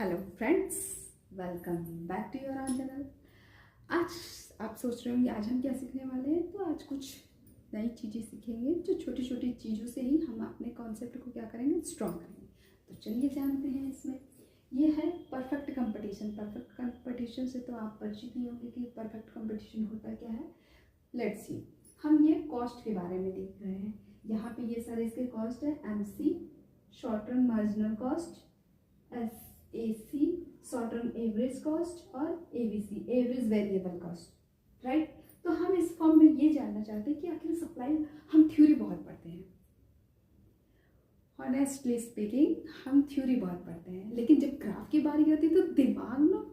Hello friends, welcome back to your own channel. आज आप सोच रहे होंगे आज हम क्या सीखने वाले हैं। तो आज कुछ नई चीज़ें सीखेंगे जो छोटी छोटी चीज़ों से ही हम अपने कॉन्सेप्ट को क्या करेंगे, स्ट्रॉन्ग करेंगे। तो चलिए जानते हैं। इसमें ये है परफेक्ट कंपटीशन। परफेक्ट कंपटीशन से तो आप परिचित ही होंगे कि परफेक्ट कंपटीशन होता क्या है। लेट्स सी, हम ये कॉस्ट के बारे में देख रहे हैं। यहाँ पे ये सारे इसके कॉस्ट है। MC short term marginal cost, SAC short term average cost और ABC average variable cost, right. तो हम इस फॉर्म में ये जानना चाहते हैं कि आखिर सप्लाई, हम थ्योरी बहुत पढ़ते हैं, ऑनेस्टली स्पीकिंग हम थ्योरी बहुत पढ़ते हैं, लेकिन जब ग्राफ की बारी आती है तो दिमाग ना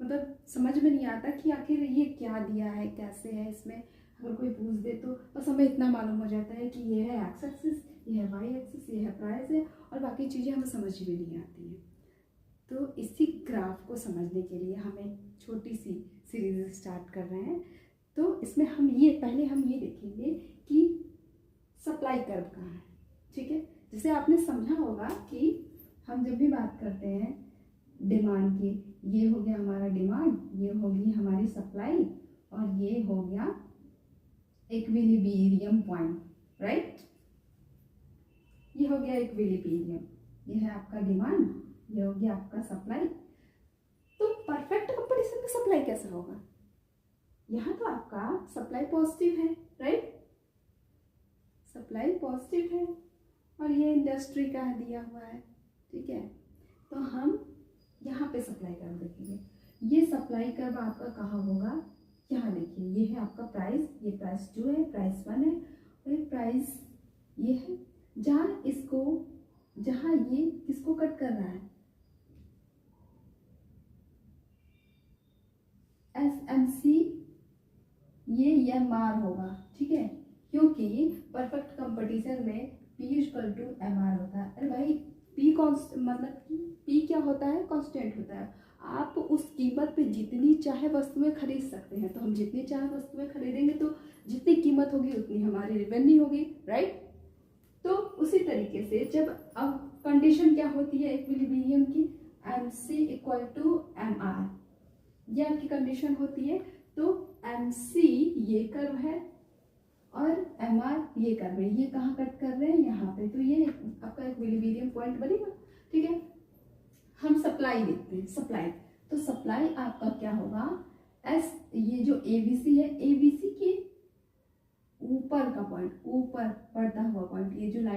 मतलब समझ में नहीं आता कि आखिर ये क्या दिया है, कैसे है। इसमें अगर कोई पूछ दे तो बस हमें इतना मालूम हो जाता है कि ये है एक्स एक्सिस, ये है वाई एक्सिस, ये है प्राइस है, और बाकी चीज़ें हमें समझ में नहीं आती हैं। तो इसी ग्राफ को समझने के लिए हम एक छोटी सी सीरीज स्टार्ट कर रहे हैं। तो इसमें हम ये देखेंगे कि सप्लाई कर्व कहाँ है, ठीक है। जैसे आपने समझा होगा कि हम जब भी बात करते हैं डिमांड की, ये हो गया हमारा डिमांड, ये होगी हमारी सप्लाई, और ये हो गया इक्विलिब्रियम पॉइंट, राइट। ये हो गया इक्विलिब्रियम, ये है आपका डिमांड, ये हो गया आपका सप्लाई। तो परफेक्ट कंपटीशन में सप्लाई कैसा होगा। यहाँ तो आपका सप्लाई पॉजिटिव है, राइट, सप्लाई पॉजिटिव है, और ये इंडस्ट्री का दिया हुआ है, ठीक है। तो हम यहाँ पे सप्लाई कर्व देखेंगे। ये सप्लाई कर्व आपका कहाँ होगा, यहाँ देखिए, ये है आपका प्राइस, ये प्राइस 2 है, प्राइस 1 है, और ये प्राइस ये है। जहाँ ये किसको कट कर रहा है, SMC, ये MR होगा, ठीक है, क्योंकि परफेक्ट कंपटीशन में P=MR होता है। अरे भाई, P क्या होता है, कांस्टेंट होता है। आप उस कीमत पे जितनी चाहे वस्तुएं खरीद सकते हैं। तो हम जितनी चाहे वस्तुएं खरीदेंगे तो जितनी कीमत होगी उतनी हमारी रेवेन्यू होगी, राइट। तो उसी तरीके से जब अब कंडीशन क्या होती है इक्विलिब्रियम की, MC=MR, ये आपकी कंडीशन होती है। तो MC ये कर्व है और MR ये कर्व है। ये कहाँ कट कर रहे हैं, यहाँ पे। तो ये आपका इक्विलिब्रियम पॉइंट बनेगा, ठीक है। हम सप्लाई देखते हैं। तो सप्लाई आपका क्या होगा, ये जो ABC है, ABC के ऊपर का पॉइंट, ऊपर बढ़ता हुआ पॉइंट, ये जो लाइन